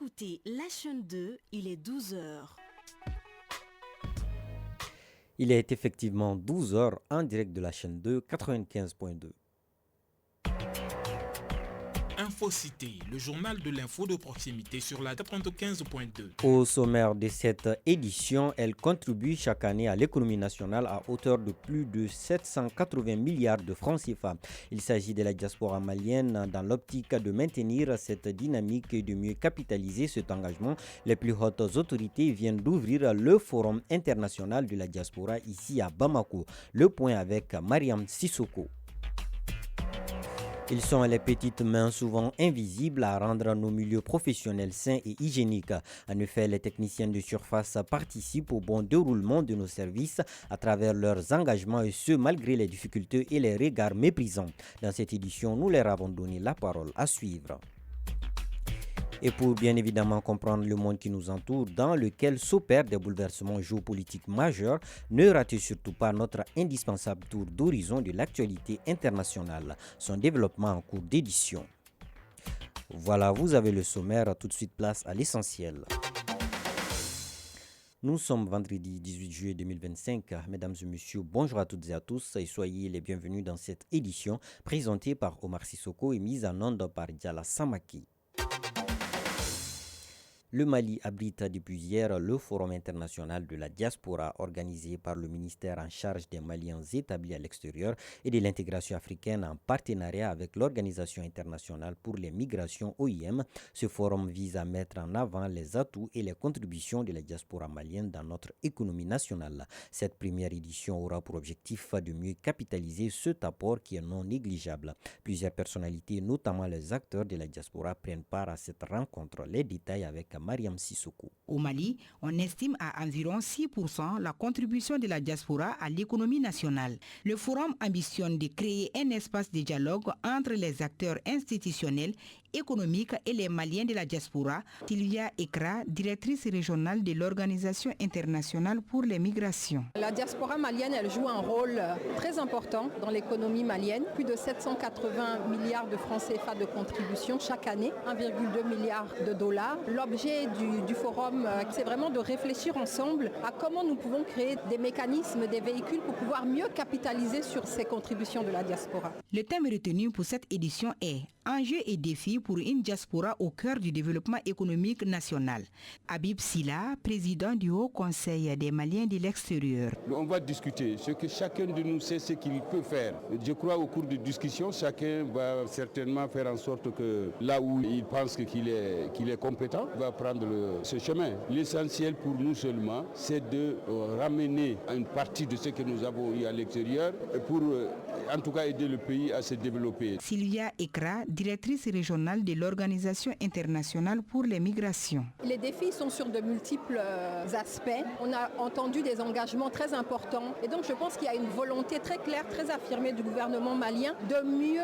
écoutez la chaîne 2, il est 12 heures. Il est effectivement 12 heures en direct de la chaîne 2, 95.2. Infocité, le journal de l'info de proximité sur la 95.2. Au sommaire de cette édition, elle contribue chaque année à l'économie nationale à hauteur de plus de 780 milliards de francs CFA. Il s'agit de la diaspora malienne dans l'optique de maintenir cette dynamique et de mieux capitaliser cet engagement. Les plus hautes autorités viennent d'ouvrir le Forum international de la diaspora ici à Bamako. Le point avec Mariam Sissoko. Ils sont les petites mains souvent invisibles à rendre nos milieux professionnels sains et hygiéniques. En effet, les techniciens de surface participent au bon déroulement de nos services à travers leurs engagements et ce, malgré les difficultés et les regards méprisants. Dans cette édition, nous leur avons donné la parole à suivre. Et pour bien évidemment comprendre le monde qui nous entoure, dans lequel s'opèrent des bouleversements géopolitiques majeurs, ne ratez surtout pas notre indispensable tour d'horizon de l'actualité internationale, son développement en cours d'édition. Voilà, vous avez le sommaire, tout de suite place à l'essentiel. Nous sommes vendredi 18 juillet 2025. Mesdames et messieurs, bonjour à toutes et à tous et soyez les bienvenus dans cette édition présentée par Omar Sissoko et mise en onde par Diala Samaki. Le Mali abrite depuis hier le Forum international de la diaspora organisé par le ministère en charge des Maliens établis à l'extérieur et de l'intégration africaine en partenariat avec l'Organisation internationale pour les migrations OIM. Ce forum vise à mettre en avant les atouts et les contributions de la diaspora malienne dans notre économie nationale. Cette première édition aura pour objectif de mieux capitaliser cet apport qui est non négligeable. Plusieurs personnalités, notamment les acteurs de la diaspora, prennent part à cette rencontre. Les détails avec Mariam Sissoko. Au Mali, on estime à environ 6% la contribution de la diaspora à l'économie nationale. Le forum ambitionne de créer un espace de dialogue entre les acteurs institutionnels, économiques et les Maliens de la diaspora. Sylvia Ekra, directrice régionale de l'Organisation internationale pour les migrations. La diaspora malienne, elle joue un rôle très important dans l'économie malienne. Plus de 780 milliards de francs CFA de contribution chaque année, 1,2 milliard de dollars. L'objet du forum, c'est vraiment de réfléchir ensemble à comment nous pouvons créer des mécanismes, des véhicules pour pouvoir mieux capitaliser sur ces contributions de la diaspora. Le thème retenu pour cette édition est « Enjeux et défis pour une diaspora au cœur du développement économique national ». Habib Silla, président du Haut Conseil des Maliens de l'extérieur. On va discuter ce que chacun de nous sait ce qu'il peut faire. Je crois au cours de discussion, chacun va certainement faire en sorte que là où il pense qu'il est compétent, va prendre ce chemin. L'essentiel pour nous seulement, c'est de ramener une partie de ce que nous avons eu à l'extérieur pour en tout cas aider le pays à se développer. Sylvia Ekra, directrice régionale de l'Organisation internationale pour les migrations. Les défis sont sur de multiples aspects. On a entendu des engagements très importants et donc je pense qu'il y a une volonté très claire, très affirmée du gouvernement malien de mieux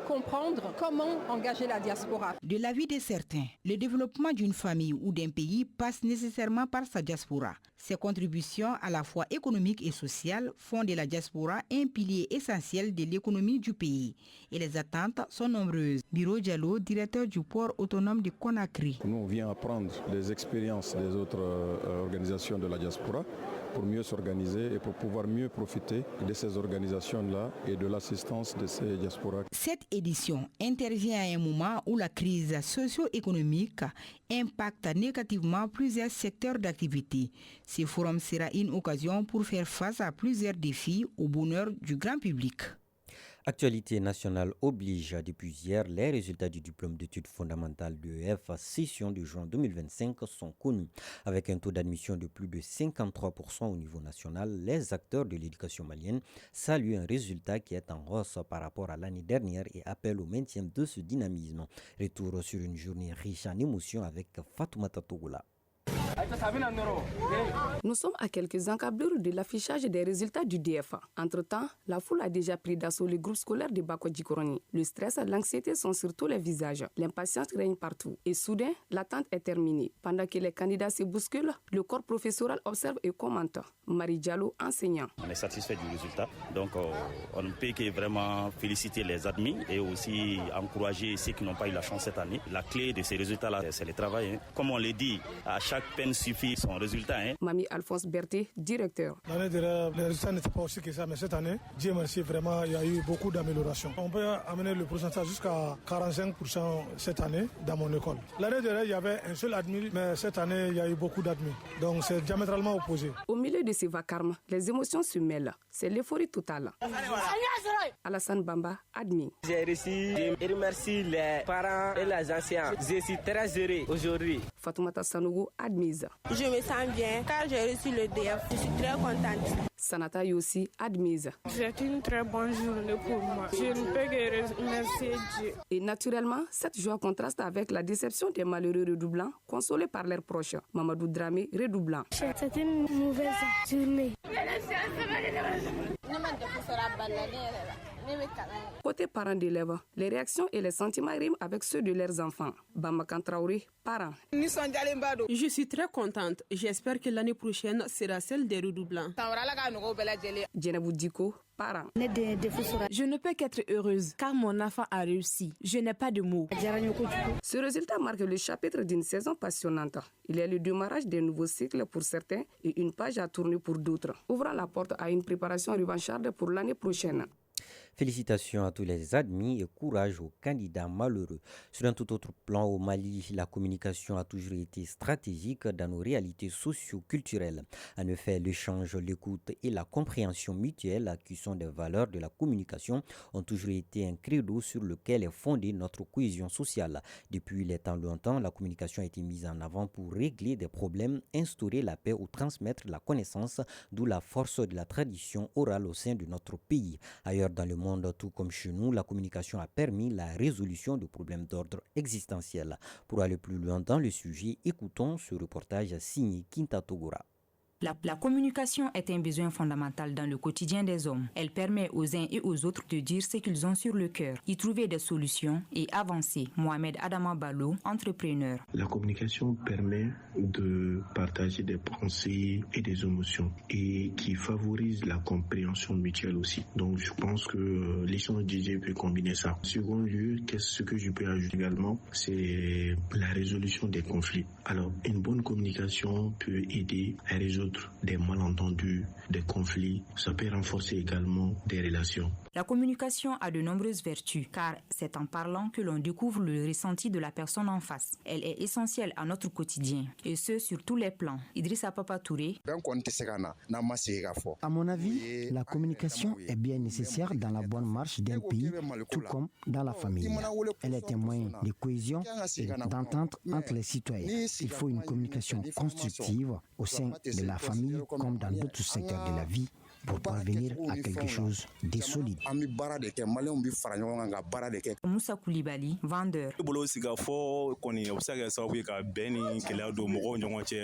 comprendre comment engager la diaspora. De l'avis de certains, le développement d'une famille ou d'un pays passe nécessairement par sa diaspora. Ses contributions à la fois économiques et sociales font de la diaspora un pilier essentiel de l'économie du pays. Et les attentes sont nombreuses. Biro Diallo, directeur du port autonome de Conakry. Nous, on vient apprendre des expériences des autres organisations de la diaspora pour mieux s'organiser et pour pouvoir mieux profiter de ces organisations-là et de l'assistance de ces diasporas. Cette édition intervient à un moment où la crise socio-économique impacte négativement plusieurs secteurs d'activité. Ce forum sera une occasion pour faire face à plusieurs défis au bonheur du grand public. Actualité nationale oblige. Depuis hier, les résultats du diplôme d'études fondamentales d'EF session de juin 2025 sont connus. Avec un taux d'admission de plus de 53% au niveau national, les acteurs de l'éducation malienne saluent un résultat qui est en hausse par rapport à l'année dernière et appellent au maintien de ce dynamisme. Retour sur une journée riche en émotions avec Fatoumata Togola. Nous sommes à quelques encablures de l'affichage des résultats du DFA. Entre-temps, la foule a déjà pris d'assaut les groupes scolaires de Bako-Djikoroni. Le stress et l'anxiété sont sur tous les visages. L'impatience règne partout. Et soudain, l'attente est terminée. Pendant que les candidats se bousculent, le corps professoral observe et commente. Marie Diallo, enseignant. On est satisfait du résultat. Donc, on ne peut que vraiment féliciter les admis et aussi encourager ceux qui n'ont pas eu la chance cette année. La clé de ces résultats-là, c'est le travail. Comme on l'a dit, à chaque peine suffit son résultat. Mamie Alphonse Berthet, directeur. L'année dernière, les résultats n'étaient pas aussi que ça, mais cette année, Dieu merci, vraiment, il y a eu beaucoup d'améliorations. On peut amener le pourcentage jusqu'à 45% cette année dans mon école. L'année dernière, il y avait un seul admis, mais cette année, il y a eu beaucoup d'admis. Donc, c'est diamétralement opposé. Au milieu de ces vacarmes, les émotions se mêlent. C'est l'euphorie totale. Alassane Bamba, admis. J'ai réussi, je remercie les parents et les anciens. Je suis très heureux aujourd'hui. Fatoumata Sanogo, admise. Je me sens bien car j'ai reçu le DF. Je suis très contente. Sanata Yossi, admise. C'est une très bonne journée pour moi. Je ne peux que remercier Dieu. Et naturellement, cette joie contraste avec la déception des malheureux redoublants, consolés par leurs proches. Mamadou Dramé, redoublant. C'est une mauvaise journée. Côté parents d'élèves, les réactions et les sentiments riment avec ceux de leurs enfants. Bamakan Traoré, parents. Je suis très contente. J'espère que l'année prochaine sera celle des redoublants. Djenabou Diko, parents. Je ne peux qu'être heureuse car mon enfant a réussi. Je n'ai pas de mots. Ce résultat marque le chapitre d'une saison passionnante. Il est le démarrage d'un nouveau cycle pour certains et une page à tourner pour d'autres, ouvrant la porte à une préparation revancharde pour l'année prochaine. Félicitations à tous les admis et courage aux candidats malheureux. Sur un tout autre plan, au Mali, la communication a toujours été stratégique dans nos réalités socio-culturelles. En effet, l'échange, l'écoute et la compréhension mutuelle, qui sont des valeurs de la communication, ont toujours été un credo sur lequel est fondée notre cohésion sociale. Depuis les temps lointains, la communication a été mise en avant pour régler des problèmes, instaurer la paix ou transmettre la connaissance, d'où la force de la tradition orale au sein de notre pays. Ailleurs dans le monde, tout comme chez nous, la communication a permis la résolution de problèmes d'ordre existentiel. Pour aller plus loin dans le sujet, écoutons ce reportage signé Kinta Togora. La communication est un besoin fondamental dans le quotidien des hommes. Elle permet aux uns et aux autres de dire ce qu'ils ont sur le cœur, y trouver des solutions et avancer. Mohamed Adama Ballo, entrepreneur. La communication permet de partager des pensées et des émotions et qui favorise la compréhension mutuelle aussi. Donc je pense que l'échange d'idées peut combiner ça. En second lieu, qu'est-ce que je peux ajouter également, c'est la résolution des conflits. Alors une bonne communication peut aider à résoudre des malentendus, des conflits. Ça peut renforcer également des relations. La communication a de nombreuses vertus car c'est en parlant que l'on découvre le ressenti de la personne en face. Elle est essentielle à notre quotidien et ce sur tous les plans. Idrissa Papa Touré. À mon avis, la communication est bien nécessaire dans la bonne marche d'un pays, tout comme dans la famille. Elle est un moyen de cohésion et d'entente entre les citoyens. Il faut une communication constructive au sein de la famille comme dans d'autres secteurs de la vie pour parvenir à quelque chose de solide. Moussa Koulibaly, vendeur.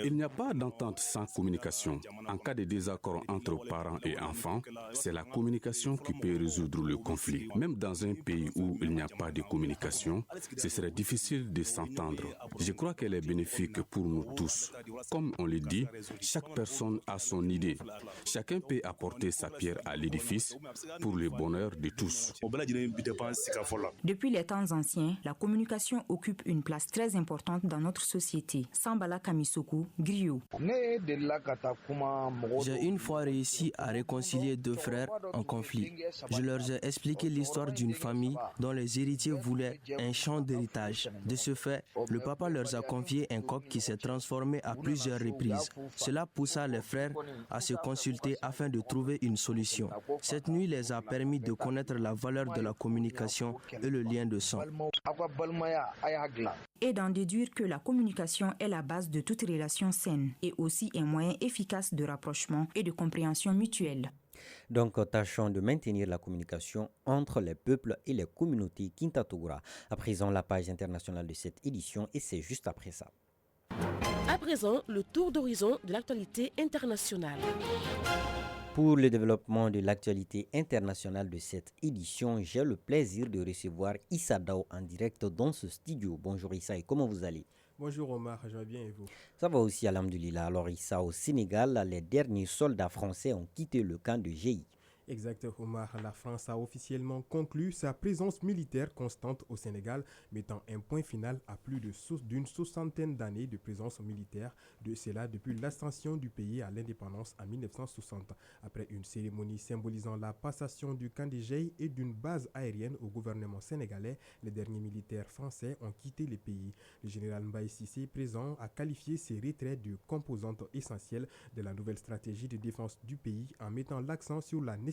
Il n'y a pas d'entente sans communication. En cas de désaccord entre parents et enfants, c'est la communication qui peut résoudre le conflit. Même dans un pays où il n'y a pas de communication, ce serait difficile de s'entendre. Je crois qu'elle est bénéfique pour nous tous. Comme on le dit, chaque personne a son idée. Chacun peut apporter sa pierre à l'édifice pour le bonheur de tous. Depuis les temps anciens, la communication occupe une place très importante dans notre société. Sambala Kamisoku, Griot. J'ai une fois réussi à réconcilier deux frères en conflit. Je leur ai expliqué l'histoire d'une famille dont les héritiers voulaient un champ d'héritage. De ce fait, le papa leur a confié un coq qui s'est transformé à plusieurs reprises. Cela poussa les frères à se consulter afin de trouver une solution. Cette nuit les a permis de connaître la valeur de la communication et le lien de sang. Et d'en déduire que la communication est la base de toute relation saine et aussi un moyen efficace de rapprochement et de compréhension mutuelle. Donc, tâchons de maintenir la communication entre les peuples et les communautés Kinta Togora. À présent, la page internationale de cette édition et c'est juste après ça. présent, le tour d'horizon de l'actualité internationale. Pour le développement de l'actualité internationale de cette édition, j'ai le plaisir de recevoir Issa Dao en direct dans ce studio. Bonjour Issa, et comment vous allez? Bonjour Omar, je vais bien et vous? Ça va aussi, alhamdoulilah. Alors Issa, au Sénégal, les derniers soldats français ont quitté le camp de GI. Exact Omar, la France a officiellement conclu sa présence militaire constante au Sénégal, mettant un point final à plus d'une soixantaine d'années de présence militaire, de cela depuis l'ascension du pays à l'indépendance en 1960. Après une cérémonie symbolisant la passation du camp de GI et d'une base aérienne au gouvernement sénégalais, les derniers militaires français ont quitté le pays. Le général Mbaye Cissé, présent, a qualifié ces retraits de composantes essentielles de la nouvelle stratégie de défense du pays en mettant l'accent sur la nécessité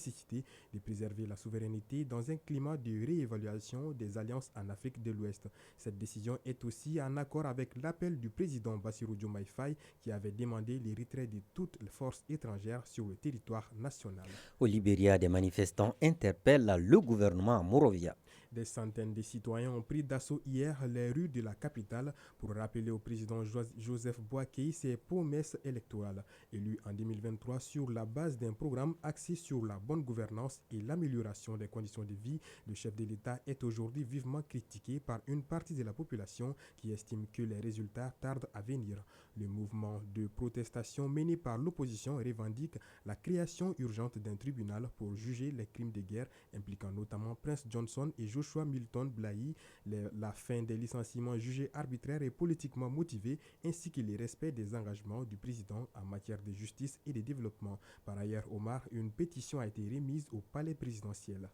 de préserver la souveraineté dans un climat de réévaluation des alliances en Afrique de l'Ouest. Cette décision est aussi en accord avec l'appel du président Bassirou Diomaye Faye qui avait demandé les retraits de toutes les forces étrangères sur le territoire national. Au Libéria, des manifestants interpellent le gouvernement à Monrovia. Des centaines de citoyens ont pris d'assaut hier les rues de la capitale pour rappeler au président Joseph Boakai ses promesses électorales. Élu en 2023 sur la base d'un programme axé sur la bonne gouvernance et l'amélioration des conditions de vie, le chef de l'État est aujourd'hui vivement critiqué par une partie de la population qui estime que les résultats tardent à venir. Le mouvement de protestation mené par l'opposition revendique la création urgente d'un tribunal pour juger les crimes de guerre impliquant notamment Prince Johnson et Joshua Milton Blahy, la fin des licenciements jugés arbitraires et politiquement motivés, ainsi que le respect des engagements du président en matière de justice et de développement. Par ailleurs, Omar, une pétition a été remise au palais présidentiel.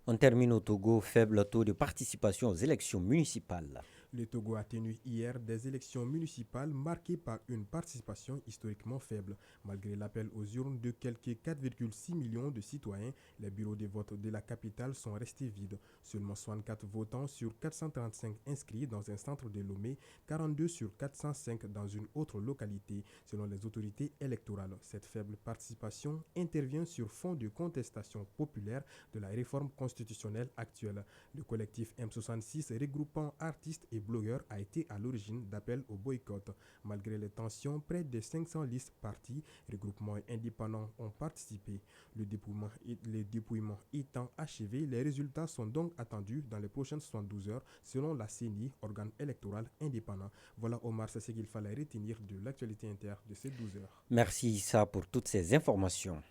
On termine au Togo, faible taux de participation aux élections municipales. Le Togo a tenu hier des élections municipales marquées par une participation historiquement faible. Malgré l'appel aux urnes de quelques 4,6 millions de citoyens, les bureaux de vote de la capitale sont restés vides. Seulement 64 votants sur 435 inscrits dans un centre de Lomé, 42 sur 405 dans une autre localité, selon les autorités électorales. Cette faible participation intervient sur fond de contestation populaire de la réforme constitutionnelle actuelle. Le collectif M66 regroupant artistes et blogueurs a été à l'origine d'appels au boycott. Malgré les tensions, près de 500 listes partis, regroupements indépendants ont participé. Le dépouillement étant achevé, les résultats sont donc attendus dans les prochaines 72 heures selon la CENI, organe électoral indépendant. Voilà Omar, c'est ce qu'il fallait retenir de l'actualité interne de ces 12 heures. Merci Issa pour toutes ces informations.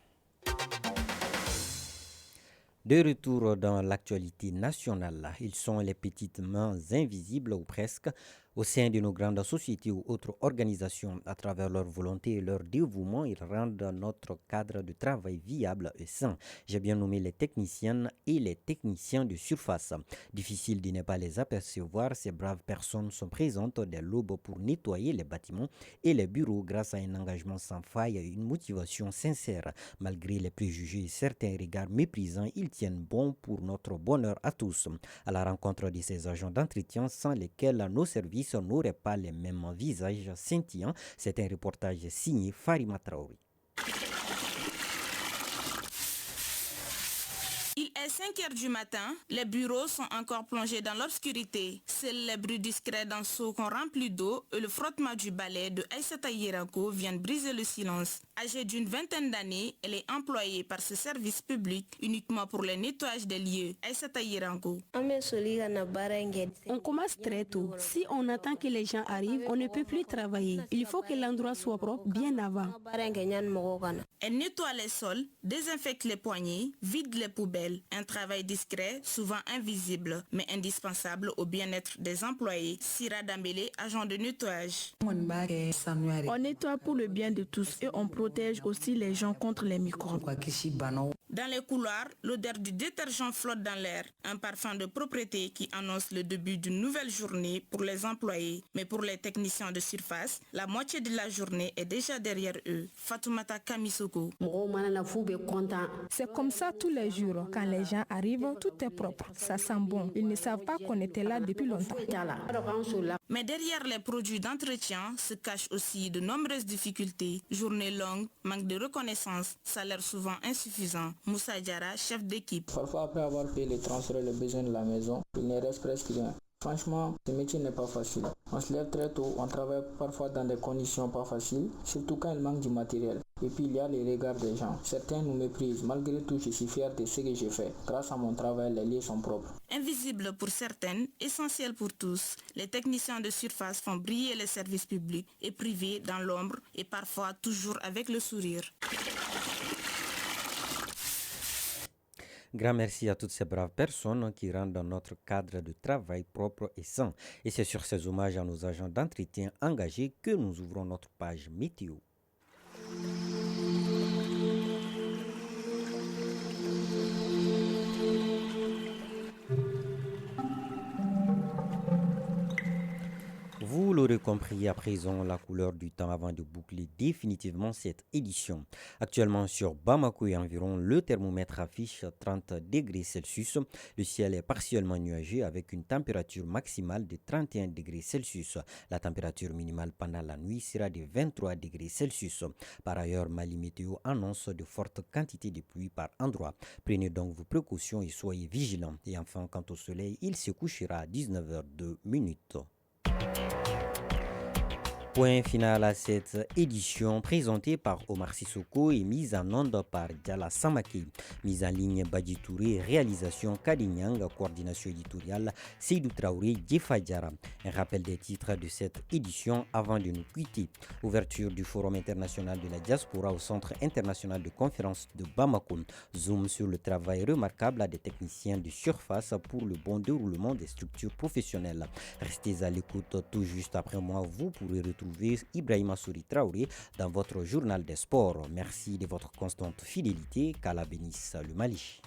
De retour dans l'actualité nationale, ils sont les petites mains invisibles ou presque au sein de nos grandes sociétés ou autres organisations. À travers leur volonté et leur dévouement, ils rendent notre cadre de travail viable et sain. J'ai bien nommé les techniciennes et les techniciens de surface. Difficile de ne pas les apercevoir, ces braves personnes sont présentes dès l'aube pour nettoyer les bâtiments et les bureaux grâce à un engagement sans faille et une motivation sincère. Malgré les préjugés et certains regards méprisants, ils tiennent bon pour notre bonheur à tous. À la rencontre de ces agents d'entretien sans lesquels nos services n'auraient pas les mêmes visages scintillants. C'est un reportage signé Farima Traoré. Il est 5h du matin, les bureaux sont encore plongés dans l'obscurité. Seuls les bruits discrets d'un seau qu'on remplit d'eau et le frottement du balai de Aïssata Yeranko viennent briser le silence. Âgée d'une vingtaine d'années, elle est employée par ce service public uniquement pour le nettoyage des lieux. Aïssata Yeranko. On commence très tôt. Si on attend que les gens arrivent, on ne peut plus travailler. Il faut que l'endroit soit propre bien avant. Elle nettoie les sols, désinfecte les poignées, vide les poubelles. Un travail discret, souvent invisible, mais indispensable au bien-être des employés. Sira Dambélé, agent de nettoyage. On nettoie pour le bien de tous et on protège aussi les gens contre les microbes. Dans les couloirs, l'odeur du détergent flotte dans l'air. Un parfum de propreté qui annonce le début d'une nouvelle journée pour les employés. Mais pour les techniciens de surface, la moitié de la journée est déjà derrière eux. Fatoumata Kamisoko. C'est comme ça tous les jours. Quand les gens arrivent, tout est propre. Ça sent bon. Ils ne savent pas qu'on était là depuis longtemps. Mais derrière les produits d'entretien se cachent aussi de nombreuses difficultés. Journées longues, manque de reconnaissance, salaire souvent insuffisant. Moussa Diara, chef d'équipe. Parfois, après avoir payé les transferts et les besoins de la maison, il ne reste presque rien. Franchement, ce métier n'est pas facile. On se lève très tôt, on travaille parfois dans des conditions pas faciles, surtout quand il manque du matériel. Et puis il y a les regards des gens. Certains nous méprisent. Malgré tout, je suis fier de ce que j'ai fait. Grâce à mon travail, les lieux sont propres. Invisible pour certaines, essentiel pour tous, les techniciens de surface font briller les services publics et privés dans l'ombre et parfois toujours avec le sourire. Grand merci à toutes ces braves personnes qui rendent notre cadre de travail propre et sain. Et c'est sur ces hommages à nos agents d'entretien engagés que nous ouvrons notre page météo. Vous l'aurez compris à présent, la couleur du temps avant de boucler définitivement cette édition. Actuellement sur Bamako et environ, le thermomètre affiche 30 degrés Celsius. Le ciel est partiellement nuageux avec une température maximale de 31 degrés Celsius. La température minimale pendant la nuit sera de 23 degrés Celsius. Par ailleurs, Mali Météo annonce de fortes quantités de pluie par endroits. Prenez donc vos précautions et soyez vigilants. Et enfin, quant au soleil, il se couchera à 19h02. Point final à cette édition présentée par Omar Sissoko et mise en onde par Diala Samake. Mise en ligne Badji Touré, réalisation Kadinyang, coordination éditoriale Seydou Traoré, Djefa Diara. Un rappel des titres de cette édition avant de nous quitter. Ouverture du Forum international de la diaspora au Centre international de conférence de Bamako. Zoom sur le travail remarquable des techniciens de surface pour le bon déroulement des structures professionnelles. Restez à l'écoute tout juste après moi, vous pourrez retrouver Ibrahima Souri Traoré dans votre journal des sports. Merci de votre constante fidélité. Qu'Allah bénisse le Mali.